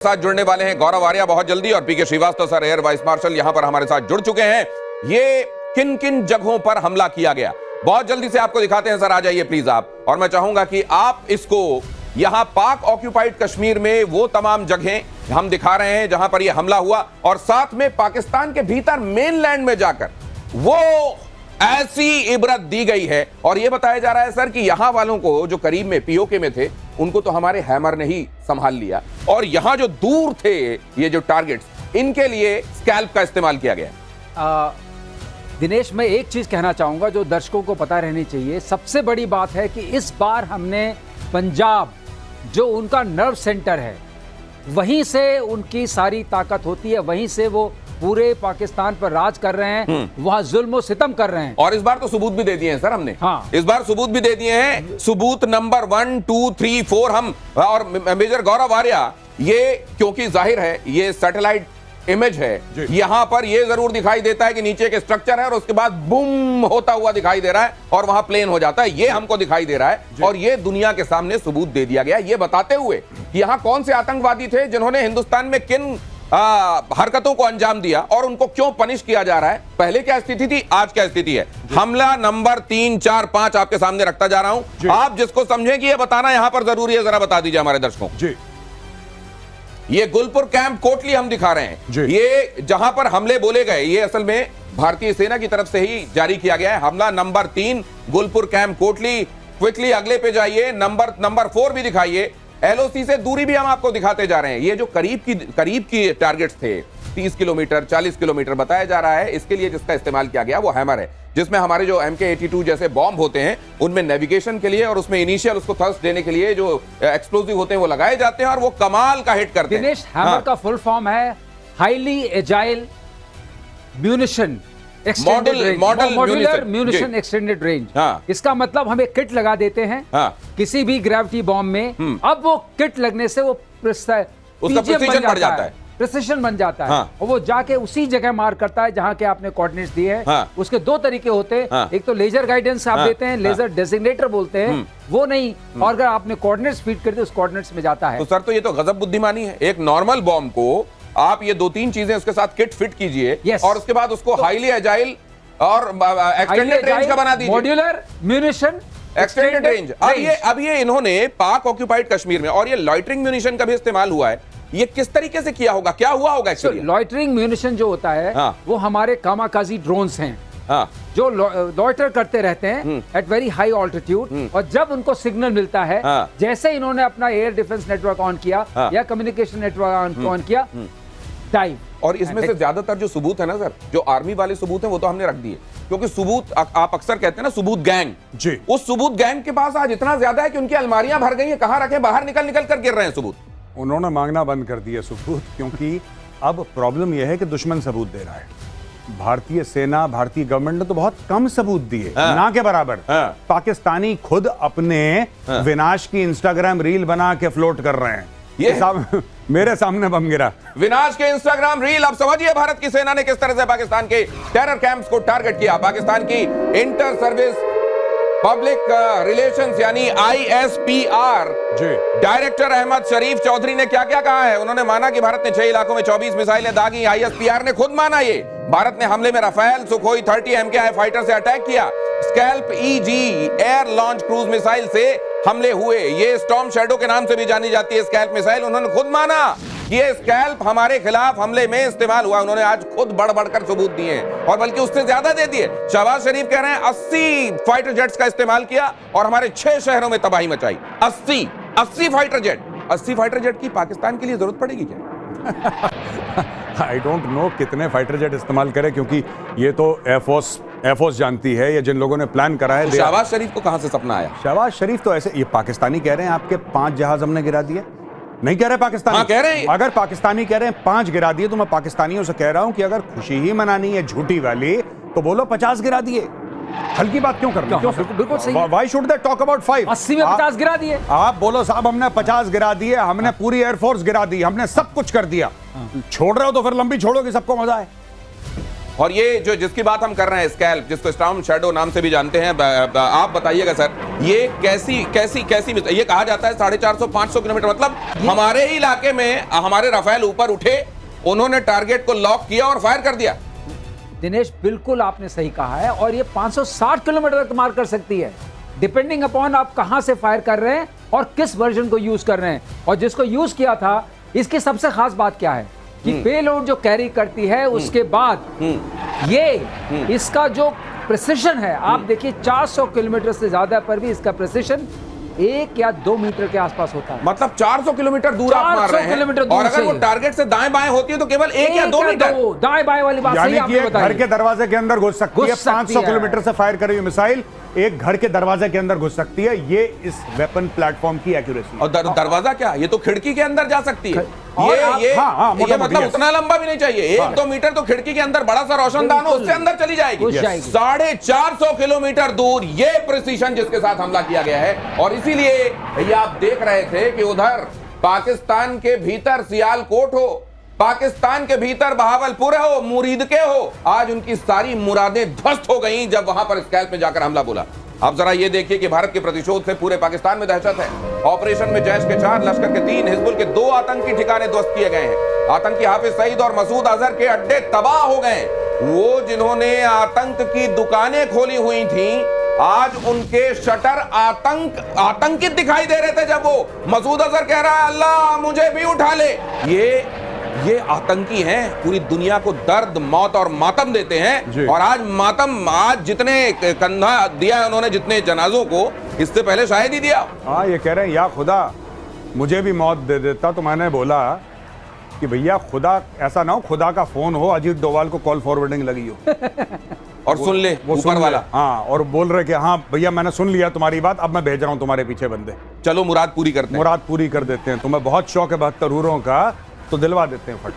साथ जुड़ने वाले हैं गौरव आर्या बहुत जल्दी और PK Srivastava sir air vice marshal यहां पर हमारे साथ जुड़ चुके हैं। ये किन किन जगहों पर हमला किया गया बहुत जल्दी से आपको दिखाते हैं। सर आ जाइए प्लीज आप, और मैं चाहूंगा कि आप इसको यहां पाक ऑक्यूपाइड कश्मीर में वो तमाम जगहें हम दिखा रहे हैं जहां पर यह हमला हुआ, और साथ में पाकिस्तान के भीतर मेनलैंड में जाकर वो ऐसी इबरत दी गई है। और यह बताया जा रहा है सर कि यहां वालों को जो करीब में पीओके में थे उनको तो हमारे हैमर ने ही संभाल लिया, और यहां जो दूर थे ये जो टारगेट्स इनके लिए स्कैल्प का इस्तेमाल किया गया। दिनेश, मैं एक चीज कहना चाहूंगा जो दर्शकों को पता रहनी चाहिए। सबसे बड़ी बात है कि इस बार हमने पंजाब जो उनका नर्व सेंटर है वहीं से उनकी सारी ताकत होती है, वहीं से वो पूरे पाकिस्तान पर राज कर रहे हैं, वहां जुल्म और सितम कर रहे हैं। और इस बार तो सबूत भी दे दिए हैं सर हमने। हाँ। इस बार सबूत भी दे दिए हैं, सबूत नंबर 1 2 3 4 हम। और मेजर गौरव आर्या, ये क्योंकि जाहिर है ये सैटेलाइट इमेज है, यहां पर ये जरूर दिखाई देता है कि नीचे एक स्ट्रक्चर है और उसके बाद बूम होता हुआ दिखाई दे रहा है और वहां प्लेन हो जाता है, ये हमको दिखाई दे रहा है। और ये दुनिया के सामने सबूत दे दिया गया, ये बताते हुए कि यहां कौन से आतंकवादी थे जिन्होंने हिंदुस्तान में किन हरकतों को अंजाम दिया और उनको क्यों पनिश किया जा रहा है। पहले क्या स्थिति थी, आज क्या स्थिति है। हमला नंबर 3 4 5 आपके सामने रखता जा रहा हूं, आप जिसको समझे कि ये बताना यहां पर जरूरी है, जरा बता दीजिए हमारे दर्शकों को। ये गुलपुर कैंप कोटली हम दिखा रहे हैं, ये जहां पर हमले बोले गए ये असल में भारतीय सेना की तरफ से ही जारी किया गया है। हमला number 3 Gulpur camp Kotli. Quickly अगले पे जाइए, नंबर 4 भी दिखाइए। एलओसी से दूरी भी हम आपको दिखाते जा रहे हैं। ये जो करीब की टारगेट्स थे 30 किलोमीटर 40 किलोमीटर बताया जा रहा है, इसके लिए जिसका इस्तेमाल किया गया वो हैमर है, जिसमें हमारे जो MK-82 जैसे बॉम्ब होते हैं उनमें नेविगेशन के लिए और उसमें इनिशियल उसको थ्रस्ट देने के लिए जो एक्सप्लोसिव होते हैं वो लगाए जाते हैं और वो कमाल का हिट करते हैं। दिनेश, हैमर का फुल फॉर्म है highly agile munition modular munition extended range. इसका मतलब हम एक किट लगा देते हैं किसी भी ग्रेविटी बॉम्ब में, अब वो किट लगने से वो उसका प्रिसीजन बढ़ जाता है, प्रिसिशन बन जाता है, और वो जाके उसी जगह मार करता है जहां के आपने कोऑर्डिनेट्स दिए हैं। उसके दो तरीके होते हैं, एक तो लेजर गाइडेंस आप देते हैं, लेजर डेजिग्नेटर बोलते हैं, वो नहीं, और अगर आपने कोऑर्डिनेट्स फीड कर दिए उस कोऑर्डिनेट्स में जाता है। तो सर तो ये तो गजब बुद्धिमानी है। एक नॉर्मल बॉम्ब को आप ये 2-3 चीजें उसके साथ किट फिट कीजिए और उसके बाद उसको हाईली एजाइल और एक्सटेंडेड रेंज का बना दीजिए, मॉड्यूलर म्यूनिशन एक्सटेंडेड रेंज। अब ये इन्होंने पाक ऑक्यूपाइड कश्मीर में, और ये लॉइटरिंग म्यूनिशन का भी इस्तेमाल हुआ है, ये किस तरीके से किया होगा, क्या हुआ होगा एक्चुअली? लॉइटरिंग म्यूनिशन जो होता है वो हमारे कामाकाजी ड्रोन्स हैं जो लॉइटर करते रहते हैं एट वेरी हाई ऑल्टीट्यूड, और जब उनको सिग्नल मिलता है, जैसे इन्होंने अपना एयर डिफेंस नेटवर्क ऑन किया या कम्युनिकेशन नेटवर्क ऑन किया, डाइव। और इसमें से ज्यादातर जो सबूत है ना सर, जो आर्मी वाले सबूत है वो तो हमने रख दिए, क्योंकि सबूत आप अक्सर कहते हैं ना सबूत गैंग जी, उस सबूत गैंग के पास आज इतना ज्यादा है कि उनकी अलमारियां भर गई हैं, कहां रखे, बाहर निकल कर गिर रहे हैं सबूत। उन्होंने मांगना बंद कर दिया सबूत, क्योंकि अब प्रॉब्लम यह है कि दुश्मन सबूत दे रहा है। भारतीय सेना, भारतीय गवर्नमेंट ने तो बहुत कम सबूत दिए, ना के बराबर। पाकिस्तानी खुद अपने विनाश की इंस्टाग्राम रील बना के फ्लोट कर रहे हैं। ये मेरे सामने बम गिरा, विनाश के इंस्टाग्राम रील। अब समझिए भारत की सेना ने किस तरह से पाकिस्तान के टेरर कैंप्स को टारगेट किया। पाकिस्तान की इंटर सर्विस पब्लिक रिलेशंस यानी ISPR डायरेक्टर अहमद शरीफ चौधरी ने क्या क्या कहा है। उन्होंने माना कि भारत ने 6 इलाकों में 24 मिसाइलें दागी। ISPR ने खुद माना ये भारत ने हमले में राफेल, सुखोई 30 MKI फाइटर से अटैक किया। Scalp EG air launch cruise missile से हमले हुए, ये स्टॉर्म शैडो के नाम से भी जानी जाती है स्कैल्प मिसाइल। उन्होंने खुद माना ये स्कैल्प हमारे खिलाफ हमले में इस्तेमाल हुआ। उन्होंने आज खुद बढ़-बढ़कर सबूत दिए हैं, और बल्कि उससे ज्यादा दे दिए। शहबाज शरीफ कह रहे हैं 80 फाइटर जेट्स का इस्तेमाल किया और हमारे 6 शहरों में तबाही मचाई। 80 फाइटर जेट, 80 फाइटर जेट की पाकिस्तान के लिए जरूरत पड़ेगी क्या? आई डोंट नो कितने फाइटर जेट इस्तेमाल करें, क्योंकि ये तो एयरफोर्स जानती है, ये जिन लोगों ने प्लान करा है। तो शहबाज शरीफ को कहां से सपना आया? शहबाज शरीफ तो ऐसे, ये पाकिस्तानी कह रहे हैं आपके 5 जहाज हमने गिरा दिए, नहीं कह रहे पाकिस्तानी, कह रहे हैं। अगर पाकिस्तानी कह रहे हैं 5 गिरा दिए, तो मैं पाकिस्तानियों से कह रहा हूं कि अगर खुशी ही मनानी है झूठी वाली, तो बोलो 50 गिरा दिए। हल्की बात क्यों करनी? बिल्कुल सही। Why should they talk about 5? 80 में 50 गिरा दिए। आप बोलो साहब हमने 50 गिरा दिए, हमने पूरी एयरफोर्स गिरा दी, हमने सब कुछ कर दिया। छोड़ रहे हो तो फिर लंबी छोड़ो कि सबको मजा आए। और ये जो जिसकी बात हम कर रहे हैं स्कैल्प, जिसको स्टॉर्म शैडो नाम से भी जानते हैं, आप बताइएगा सर, ये कैसी कैसी कैसी ये कहा जाता है 450-500 किलोमीटर, मतलब हमारे ही इलाके में हमारे राफेल ऊपर उठे, उन्होंने टारगेट को लॉक किया और फायर कर दिया। दिनेश बिल्कुल आपने सही कहा है, और ये 560 किलोमीटर तक मार कर सकती है, डिपेंडिंग अपॉन आप कहां से फायर कर रहे हैं और किस वर्जन को यूज कर रहे हैं। और जिसको यूज किया था, इसकी सबसे खास बात क्या है कि पेलोड जो कैरी करती है, उसके बाद ये इसका जो प्रिसिशन है, आप देखिए 400 किलोमीटर से ज्यादा पर भी इसका प्रिसिशन 1 या 2 मीटर के आसपास होता है। मतलब 400 किलोमीटर दूर आप मार रहे हैं, और अगर वो टारगेट से दाएं बाएं होती है तो केवल 1 या 2 मीटर। दाएं बाएं वाली बात सही आपने बताई। घर के दरवाजे के अंदर घुस सकती है, 500 किलोमीटर से फायर करी हुई मिसाइल एक घर के दरवाजे के अंदर घुस सकती है। ये इस वेपन प्लेटफॉर्म की एक्यूरेसी। और दरवाजा क्या, ये तो खिड़की के अंदर जा सकती है। ये मतलब उतना लंबा भी नहीं चाहिए, 1-2 मीटर तो खिड़की के अंदर बड़ा सा रोशनदान हो, उससे अंदर चली जाएगी। 450 किलोमीटर दूर ये प्रिसीशन जिसके साथ हमला किया गया है। और इसीलिए ये आप देख रहे थे कि उधर पाकिस्तान के भीतर सियालकोट हो, पाकिस्तान के भीतर बहावलपुर हो, मुरीद के हो, आज उनकी सारी मुरादें ध्वस्त हो गई जब वहां पर स्कैल्प में जाकर हमला बोला। अब जरा ये देखिए कि भारत के प्रतिशोध से पूरे पाकिस्तान में दहशत है। ऑपरेशन में जैश के 4, लश्कर के 3, हिजबुल के 2 आतंकी ठिकाने ध्वस्त किए गए हैं। आतंकी हाफिज सईद और मसूद अजहर के अड्डे तबाह हो गए। वो जिन्होंने आतंक की दुकानें खोली हुई थी, आज उनके शटर आतंकित दिखाई दे रहे थे। जब वो मसूद अजहर कह रहा है अल्लाह मुझे भी उठा ले, ये आतंकी हैं, पूरी दुनिया को दर्द, मौत और मातम देते हैं। और आज जितने कंधा दिया है उन्होंने, जितने जनाजों को, इससे पहले शायद ही दिया। हाँ, ये कह रहे हैं या खुदा मुझे भी मौत दे देता। तो मैंने बोला कि भैया खुदा ऐसा ना हो, खुदा का फोन हो, अजीत डोभाल को कॉल फॉरवर्डिंग लगी हो और सुन ले वो ऊपर वाला। हाँ, और बोल रहे कि हाँ भैया मैंने सुन लिया तुम्हारी बात, अब मैं भेज रहा हूँ तुम्हारे पीछे बंदे, चलो मुराद पूरी करते हैं। मुराद पूरी कर देते हैं। तुम्हें बहुत शौक है 72 हूरों का, तो दिलवा देते हैं फट।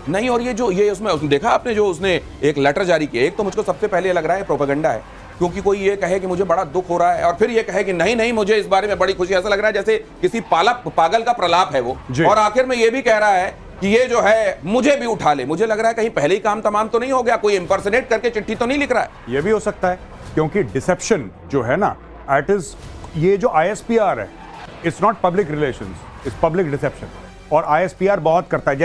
नहीं, और ये उसमें देखा आपने जो उसने एक लेटर जारी किया, एक तो मुझको सबसे पहले लग रहा है प्रोपेगेंडा है, क्योंकि कोई ये कहे कि मुझे बड़ा दुख हो रहा है और फिर ये कहे कि नहीं मुझे इस बारे में बड़ी खुशी, ऐसा लग रहा है जैसे किसी पागल का प्रलाप है वो। और आखिर में ये भी कह रहा है कि ये जो है मुझे भी उठा ले। मुझे लग रहा है कहीं पहले ही काम तमाम तो नहीं हो गया, कोई इंपर्सनेट करके चिट्ठी तो नहीं लिख रहा है। ये भी हो सकता है, क्योंकि डिसेप्शन जो है ना, इट इज, ये जो ISPR है, it's not public relations, it's public deception. और ISPR बहुत करता है,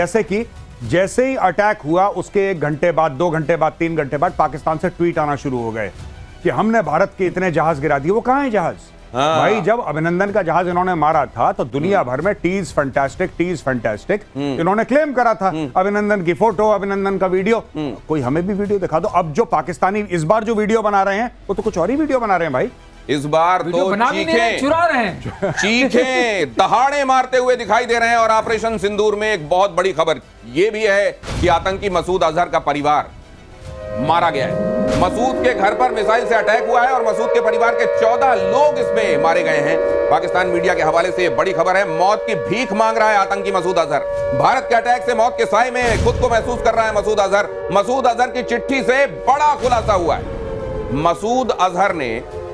जैसे ही अटैक हुआ उसके 1 घंटे बाद, 2 घंटे बाद, 3 घंटे बाद पाकिस्तान से ट्वीट आना शुरू हो गए कि हमने भारत के इतने जहाज गिरा दिए। वो कहां है जहाज? भाई जब अभिनंदन का जहाज इन्होंने मारा था तो दुनिया भर में टीज फैंटास्टिक इन्होंने क्लेम करा था। अभिनंदन की फोटो, अभिनंदन का वीडियो, कोई हमें भी वीडियो दिखा दो। अब जो पाकिस्तानी इस बार जो वीडियो बना रहे हैं वो तो कुछ और ही वीडियो बना रहे हैं भाई। इस बार तो चुरा रहे हैं, चीखें दहाड़े मारते हुए दिखाई दे रहे हैं। और ऑपरेशन सिंदूर में एक बहुत बड़ी खबर यह भी है कि आतंकी मसूद अजहर का परिवार मारा गया है। मसूद के घर पर मिसाइल से अटैक हुआ है और मसूद के परिवार के 14 लोग इसमें मारे गए हैं। पाकिस्तान मीडिया के हवाले से बड़ी खबर है, मौत की भीख मांग रहा है आतंकी मसूद अजहर। भारत के अटैक से मौत के साए में खुद को महसूस कर रहा है मसूद अजहर। मसूद अजहर की चिट्ठी से बड़ा खुलासा हुआ है। मसूद अजहर ने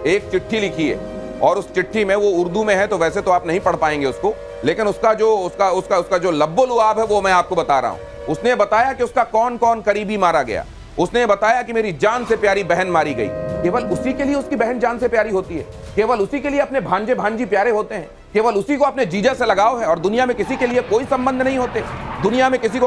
एक चिट्ठी लिखी है और उस चिट्ठी में, वो उर्दू में है तो वैसे तो आप नहीं पढ़ पाएंगे उसको, लेकिन उसका जो लब्बो लुआब है वो मैं आपको बता रहा हूं। उसने बताया कि उसका कौन कौन करीबी मारा गया। उसने बताया कि मेरी जान से प्यारी बहन मारी गई। केवल उसी के लिए उसकी बहन जान से प्यारी होती है, केवल उसी के लिए अपने भांजे भांजी प्यारे होते हैं, केवल उसी को अपने जीजा से लगाव है। और दुनिया में किसी के लिए कोई संबंध नहीं होते, दुनिया में किसी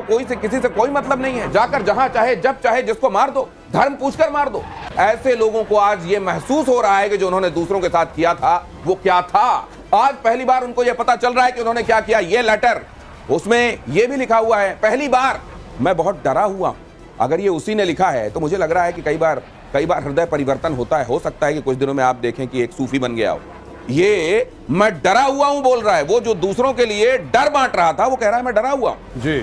से कोई मतलब नहीं है। जाकर जहां चाहे जब चाहे जिसको मार दो, धर्म पूछकर मार दो। ऐसे लोगों को आज ये महसूस हो रहा है कि जो उन्होंने दूसरों के साथ किया था वो क्या था। आज पहली बार उनको ये पता चल रहा है कि उन्होंने क्या किया। ये लेटर, उसमें ये भी लिखा हुआ है, पहली बार मैं बहुत डरा हुआ। अगर ये उसी ने लिखा है तो मुझे लग रहा है कि कई बार हृदय परिवर्तन होता है। हो सकता है कि कुछ दिनों में आप देखें कि एक सूफी बन गया हो। ये मैं डरा हुआ हूं बोल रहा है। वो जो दूसरों के लिए डर बांट रहा था वो कह रहा है मैं डरा हुआ हूं। जी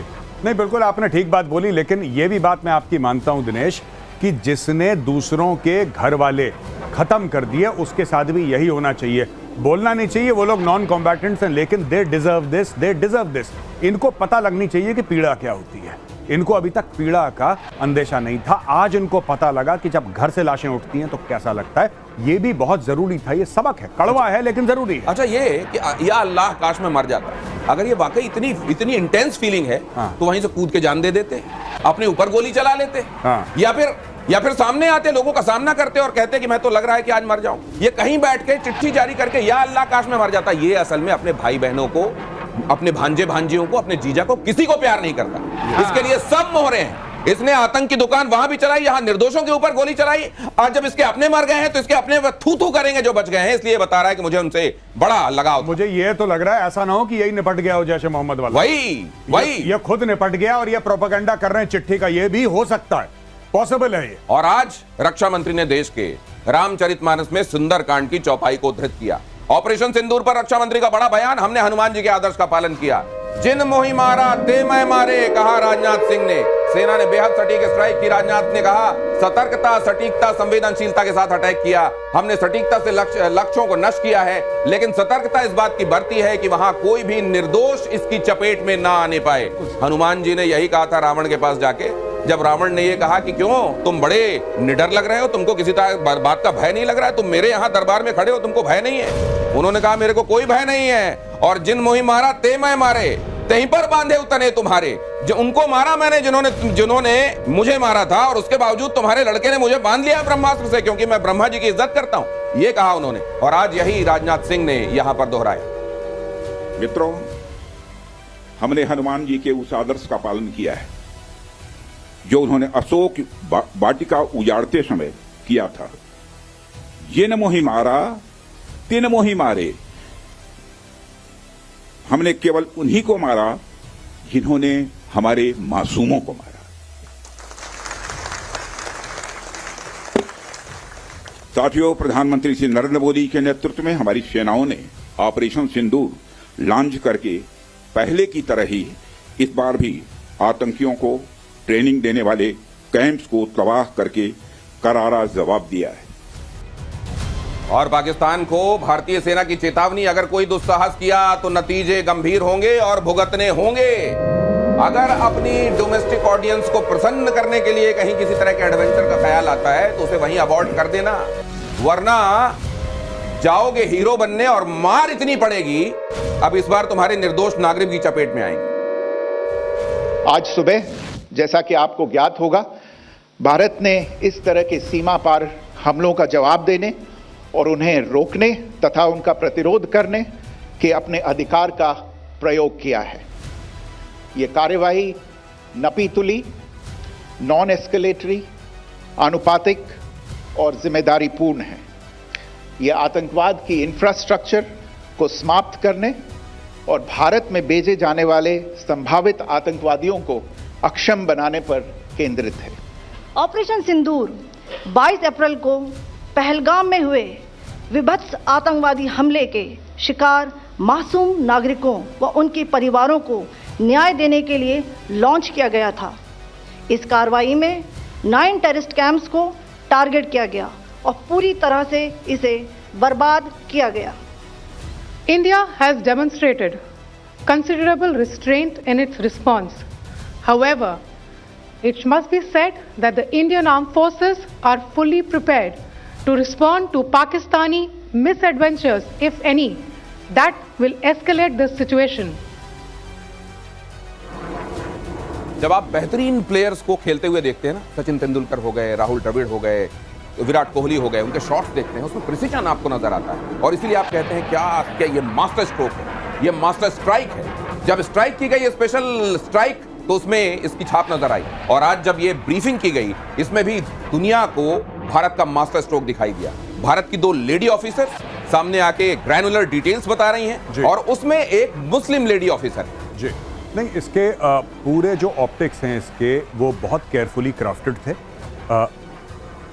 नहीं, बिल्कुल आपने ठीक बात बोली। लेकिन ये भी बात मैं आपकी मानता हूं दिनेश, कि जिसने दूसरों के घर वाले खत्म कर दिए उसके साथ भी यही होना चाहिए। बोलना नहीं चाहिए वो लोग नॉन कॉम्बैटेंट्स हैं, लेकिन दे डिजर्व दिस। इनको पता लगनी चाहिए कि पीड़ा क्या होती है। इनको अभी तक पीड़ा का अंदेशा नहीं था, आज इनको पता लगा कि जब घर से लाशें उठती हैं तो कैसा लगता है। ये भी बहुत जरूरी था, ये सबक है, कड़वा है लेकिन जरूरी है। अच्छा, ये कि या अल्लाह काश में मर जाता। अगर ये वाकई इतनी इंटेंस फीलिंग है तो वहीं से कूद के जान दे देते। अपने ऊपर गोली चला लेते, या फिर सामने आते, लोगों का सामना करते और कहते कि मैं तो लग रहा है कि आज मर जाऊं। ये कहीं बैठ के चिट्ठी जारी करके या अल्लाह काश में मर जाता। ये असल में अपने भाई बहनों को, अपने भांजे भांजियों को, अपने जीजा को, किसी को प्यार नहीं करता। इसके लिए सब मोहरे हैं। इसने आतंक की दुकान वहां भी चलाई, यहां निर्दोषों के ऊपर गोली चलाई। आज जब इसके अपने मर गए हैं तो इसके अपने थू थू करेंगे जो बच गए हैं। इसलिए बता रहा है कि मुझे उनसे बड़ा लगाव। मुझे ये तो लग रहा है ऐसा ना हो कि यही निपट गया हो जैसे मोहम्मद वाला। वही ये खुद निपट गया और ये प्रोपेगेंडा कर रहे हैं चिट्ठी का। ये भी हो सकता है, पॉसिबल है ये। और आज रक्षा मंत्री ने देश के रामचरितमानस में सुंदरकांड की चौपाई को उद्धृत किया। ऑपरेशन सिंदूर पर रक्षा मंत्री का बड़ा बयान, हमने हनुमान जी के आदर्श का पालन किया। जिन मोहि मारा ते मैं मारे, कहा राजनाथ सिंह ने। सेना ने बेहद सटीक स्ट्राइक की। राजनाथ ने कहा सतर्कता, सटीकता, संवेदनशीलता के साथ अटैक किया। हमने सटीकता से लक्ष्यों को नष्ट किया है, लेकिन सतर्कता इस बात की बरती है कि वहां कोई भी निर्दोष इसकी चपेट में ना आने पाए। हनुमान जी ने यही कहा था रावण के पास जाके, जब रावण ने यह कहा कि क्यों तुम बड़े निडर लग रहे हो, तुमको किसी बात का भय नहीं लग रहा है, तुम मेरे यहां दरबार में खड़े हो, तुमको भय नहीं है। उन्होंने कहा मेरे को कोई भय नहीं है। और जिन मोहि मारा ते मैं मारे, तहीं पर बांधे उतने तुम्हारे। जो उनको मारा मैंने जिन्होंने मुझे मारा था, और उसके बावजूद तुम्हारे लड़के ने मुझे बांध लिया ब्रह्मास्त्र से, क्योंकि मैं ब्रह्मा जी की इज्जत करता हूं। ये कहा उन्होंने, और आज यही राजनाथ सिंह ने यहां पर दोहराया। मित्रों, हमने हनुमान जी के उस आदर्श का पालन किया है जो उन्होंने अशोक वाटिका उजाड़ते समय किया था। जिन मोहि मारा तिन मोहि मारे। हमने केवल उन्हीं को मारा जिन्होंने हमारे मासूमों को मारा। साथियों, प्रधानमंत्री श्री नरेंद्र मोदी के नेतृत्व में हमारी सेनाओं ने ऑपरेशन सिंदूर लॉन्च करके पहले की तरह ही इस बार भी आतंकियों को ट्रेनिंग देने वाले कैंप्स को तबाह करके करारा जवाब दिया है। और पाकिस्तान को भारतीय सेना की चेतावनी, अगर कोई दुस्साहस किया तो नतीजे गंभीर होंगे और भुगतने होंगे। अगर अपनी डोमेस्टिक ऑडियंस को प्रसन्न करने के लिए कहीं किसी तरह के एडवेंचर का ख्याल आता है तो उसे वहीं अबॉर्ट कर देना, वरना जाओगे हीरो बनने और मार इतनी पड़ेगी, अब इस बार तुम्हारे निर्दोष नागरिक की चपेट में आएंगे। आज सुबह, जैसा कि आपको ज्ञात होगा, भारत ने इस तरह के सीमा पार हमलों का जवाब देने और उन्हें रोकने तथा उनका प्रतिरोध करने के अपने अधिकार का प्रयोग किया है। ये कार्यवाही नपीतुली, नॉन एस्केलेटरी, आनुपातिक और जिम्मेदारीपूर्ण है। ये आतंकवाद की इंफ्रास्ट्रक्चर को समाप्त करने और भारत में भेजे जाने वाले संभावित आतंकवादियों को अक्षम बनाने पर केंद्रित है। ऑपरेशन सिंदूर 22 अप्रैल को पहलगाम में हुए विभत्स आतंकवादी हमले के शिकार मासूम नागरिकों व उनके परिवारों को न्याय देने के लिए लॉन्च किया गया था। इस कार्रवाई में 9 टेररिस्ट कैंप्स को टारगेट किया गया और पूरी तरह से इसे बर्बाद किया गया। India has demonstrated considerable restraint in its response. However, it must be said that the Indian armed forces are fully prepared to respond to Pakistani misadventures, if any, that will escalate this situation. जब आप बेहतरीन players को खेलते हुए देखते हैं ना, सचिन तेंदुलकर हो गए, राहुल द्रविड़ हो गए, विराट कोहली हो गए, उनके शॉट्स देखते हैं, उसमें प्रिसीजन आपको नजर आता है। और इसीलिए आप कहते हैं क्या ये मास्टर स्ट्रोक है, ये मास्टर स्ट्राइक है। जब स्ट्राइक की गई स्पेशल स्ट्राइक तो उसमें इसकी छाप नजर आई, और आज जब ये ब्रीफिंग की गई इसमें भी दुनिया को भारत का मास्टर स्ट्रोक दिखाई दिया। भारत की 2 लेडी ऑफिसर सामने आके ग्रैनुलर डिटेल्स बता रही हैं, और उसमें एक मुस्लिम लेडी ऑफिसर है। जी नहीं, इसके पूरे जो ऑप्टिक्स हैं इसके, वो बहुत केयरफुली क्राफ्टेड थे।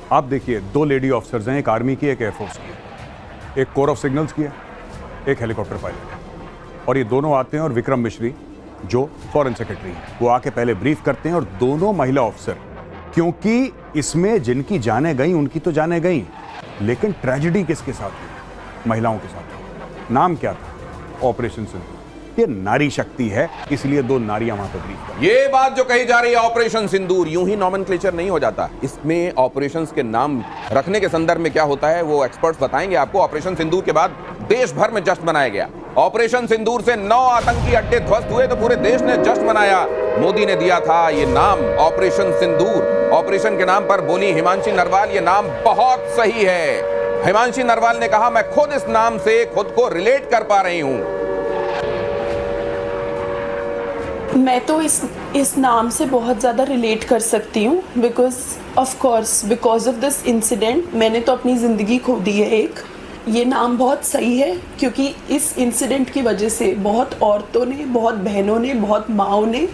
आप देखिए, 2 लेडी ऑफिसर्स हैं, एक आर्मी की, एक एयरफोर्स की, एक कोर ऑफ सिग्नल्स की है, एक हेलीकॉप्टर पायलट है। और ये दोनों आते हैं, और विक्रम मिश्री जो फॉरेन सेक्रेटरी हैं, वो आके पहले ब्रीफ करते हैं। और दोनों महिला ऑफिसर, क्योंकि इसमें जिनकी जानें गई उनकी तो जानें गई, लेकिन ट्रेजेडी किसके साथ हुई? महिलाओं के साथ। नाम क्या था? ऑपरेशन सिंदूर। ये नारी शक्ति है, इसलिए 2 नारियां वहां पर ब्रीफ कर। ये बात जो कही जा रही है ऑपरेशन सिंदूर, यूं ही नॉमेनक्लेचर नहीं हो जाता। इसमें ऑपरेशंस के नाम रखने के संदर्भ में क्या होता है वो एक्सपर्ट्स बताएंगे आपको। ऑपरेशन सिंदूर के बाद देश भर में जश्न मनाया गया। ऑपरेशन सिंदूर से 9 आतंकी अड्डे ध्वस्त हुए तो पूरे देश ने जश्न मनाया। मोदी ने दिया था ये नाम ऑपरेशन सिंदूर। ऑपरेशन के नाम पर बोली हिमांशी नरवाल, ये नाम बहुत सही है। हिमांशी नरवाल ने कहा, मैं खुद इस नाम से खुद को रिलेट कर पा रही हूं। मैं तो इस नाम से बहुत ज़्यादा रिलेट कर सकती हूँ बिकॉज ऑफ दिस इंसिडेंट मैंने तो अपनी ज़िंदगी खो दी है एक। ये नाम बहुत सही है क्योंकि इस इंसिडेंट की वजह से बहुत औरतों ने, बहुत बहनों ने, बहुत माँओं ने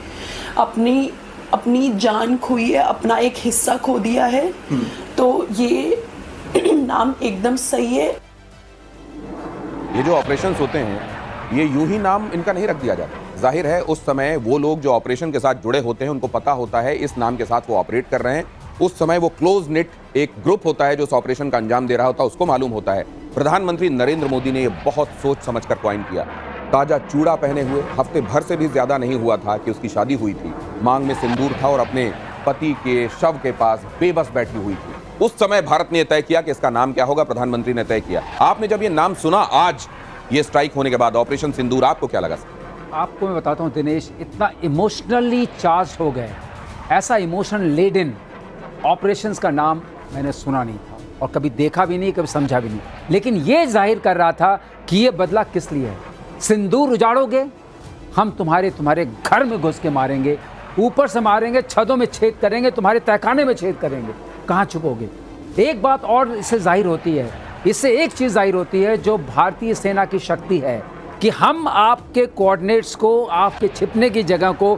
अपनी जान खोई है, अपना एक हिस्सा खो दिया है। तो ये नाम एकदम सही है। ये जो ऑपरेशंस होते हैं ये यूं ही नाम इनका नहीं रख दिया जाता। जाहिर है उस समय वो लोग जो ऑपरेशन के साथ जुड़े होते हैं उनको पता होता है इस नाम के साथ वो ऑपरेट कर रहे हैं। उस समय वो क्लोज निट एक ग्रुप होता है जो उस ऑपरेशन का अंजाम दे रहा होता है, उसको मालूम होता है। प्रधानमंत्री नरेंद्र मोदी ने ये बहुत सोच समझ कर क्वाइन किया। ताजा चूड़ा पहने हुए, हफ्ते भर से भी ज्यादा नहीं हुआ था कि उसकी शादी हुई थी, मांग में सिंदूर था और अपने पति के शव के पास बेबस बैठी हुई थी। उस समय भारत ने तय किया कि इसका नाम क्या होगा, प्रधानमंत्री ने तय किया। आपने जब ये नाम सुना आज ये स्ट्राइक होने के बाद ऑपरेशन सिंदूर, आपको क्या लगा? आपको मैं बताता हूं दिनेश, इतना इमोशनली चार्ज हो गए, ऐसा इमोशन लेडन ऑपरेशंस का नाम मैंने सुना नहीं था और कभी देखा भी नहीं, कभी समझा भी नहीं। लेकिन ये जाहिर कर रहा था कि ये बदला किस लिए है। सिंदूर उजाड़ोगे, हम तुम्हारे घर में घुस के मारेंगे, ऊपर से मारेंगे, छतों में छेद करेंगे, तुम्हारे तहखाने में छेद करेंगे, कहाँ छुपोगे। एक बात और इससे जाहिर होती है, इससे एक चीज़ जाहिर होती है जो भारतीय सेना की शक्ति है कि हम आपके कोऑर्डिनेट्स को, आपके छिपने की जगह को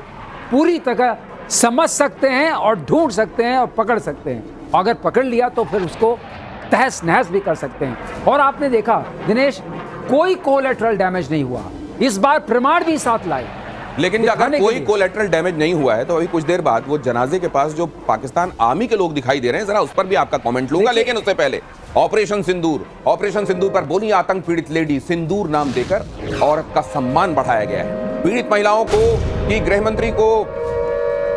पूरी तरह समझ सकते हैं और ढूंढ सकते हैं और पकड़ सकते हैं। अगर पकड़ लिया तो फिर उसको तहस नहस भी कर सकते हैं। और आपने देखा दिनेश, कोई कोलैटरल डैमेज नहीं हुआ। इस बार प्रमाण भी साथ लाए। लेकिन अगर कोई कोलैटरल डैमेज नहीं हुआ है तो अभी कुछ देर बाद वो जनाजे के पास जो पाकिस्तान आर्मी के लोग दिखाई दे रहे हैं, जरा उस पर भी आपका कमेंट लूंगा। लेकिन उससे पहले ऑपरेशन सिंदूर पर बोली आतंक पीड़ित लेडी, सिंदूर नाम देकर औरत का सम्मान बढ़ाया गया है। पीड़ित महिलाओं को की गृह मंत्री को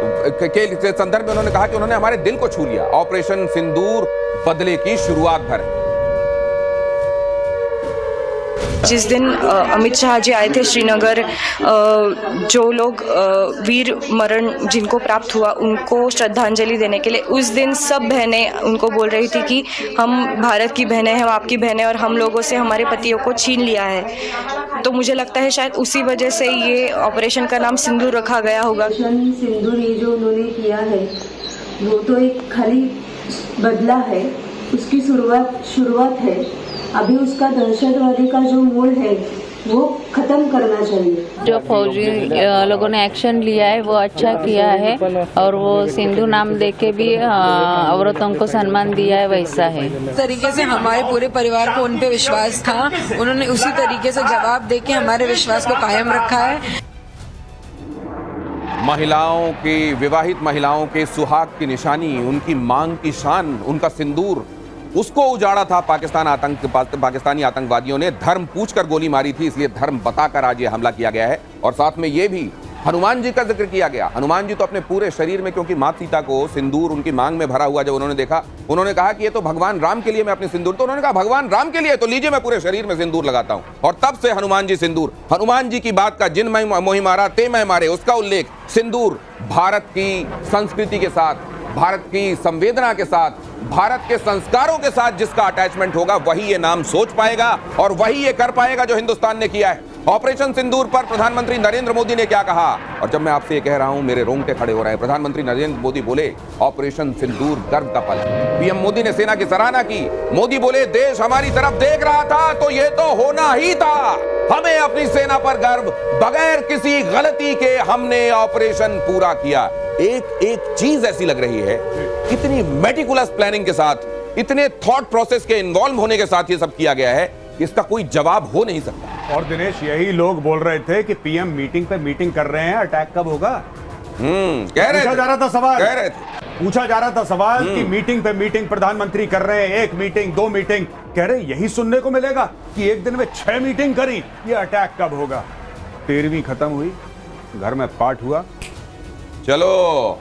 के संदर्भ में उन्होंने कहा कि उन्होंने हमारे दिल को छू लिया। ऑपरेशन सिंदूर बदले की शुरुआत भर है। जिस दिन अमित शाह जी आए थे श्रीनगर, जो लोग वीर मरण जिनको प्राप्त हुआ उनको श्रद्धांजलि देने के लिए, उस दिन सब बहनें उनको बोल रही थी कि हम भारत की बहनें हैं, हम आपकी बहनें, और हम लोगों से हमारे पतियों को छीन लिया है। तो मुझे लगता है शायद उसी वजह से ये ऑपरेशन का नाम सिंदूर रखा गया होगा। सिंदूर ये जो उन्होंने किया है वो तो एक खाली बदला है, उसकी शुरुआत है। अभी उसका दहशतवादी का जो मूल है वो खत्म करना चाहिए। जो फौजी लोगों ने एक्शन लिया है वो अच्छा किया है और वो सिंदूर नाम देके भी औरतों को सम्मान दिया है, वैसा है। इस तरीके से हमारे पूरे परिवार को उन पे विश्वास था, उन्होंने उसी तरीके से जवाब देके हमारे विश्वास को कायम रखा है। महिलाओं की, विवाहित महिलाओं के सुहाग की निशानी, उनकी मांग की शान, उनका सिंदूर, उसको उजाड़ा था पाकिस्तानी आतंकवादियों ने। धर्म पूछकर गोली मारी थी, इसलिए धर्म बताकर आज ये हमला किया गया है। और साथ में ये भी हनुमान जी का जिक्र किया गया। हनुमान जी तो अपने पूरे शरीर में, क्योंकि माता सीता को सिंदूर उनकी मांग में भरा हुआ जब उन्होंने देखा, उन्होंने कहा कि ये तो भगवान राम के लिए मैं अपने सिंदूर, तो उन्होंने कहा भगवान राम के लिए तो लीजिए मैं पूरे शरीर में सिंदूर लगाता हूं। और तब से हनुमान जी सिंदूर, हनुमान जी की बात का जिन मोहि मारा ते मैं मारे, उसका उल्लेख सिंदूर भारत की संस्कृति के साथ, भारत की संवेदना के साथ, भारत के संस्कारों के साथ जिसका अटैचमेंट होगा वही ये नाम सोच पाएगा और वही ये कर पाएगा जो हिंदुस्तान ने किया है। ऑपरेशन सिंदूर पर प्रधानमंत्री नरेंद्र मोदी ने क्या कहा, और जब मैं आपसे ये कह रहा हूं मेरे रोंगटे खड़े हो रहे हैं। प्रधानमंत्री नरेंद्र मोदी बोले ऑपरेशन सिंदूर गर्व का पल है। पीएम मोदी ने सेना की सराहना की। मोदी बोले देश हमारी तरफ देख रहा था तो ये तो होना ही था, हमें अपनी सेना पर गर्व, बगैर किसी गलती के हमने ऑपरेशन पूरा किया। एक चीज ऐसी लग रही है, इतनी मेटिकुलस प्लानिंग के साथ, इतने थॉट प्रोसेस के इन्वॉल्व होने के साथ ये सब किया गया है, इसका कोई जवाब हो नहीं सकता। और दिनेश, यही लोग बोल रहे थे कि पीएम मीटिंग पे मीटिंग कर रहे हैं, अटैक कब होगा। कह रहे थे, जा रहा था सवाल, कह रहे थे, पूछा जा रहा था सवाल कि मीटिंग पे मीटिंग प्रधानमंत्री कर रहे हैं, 1 मीटिंग 2 मीटिंग, कह रहे यही सुनने को मिलेगा कि एक दिन में 6 मीटिंग करी, ये अटैक कब होगा। 13वीं खत्म हुई, घर में पाठ हुआ। चलो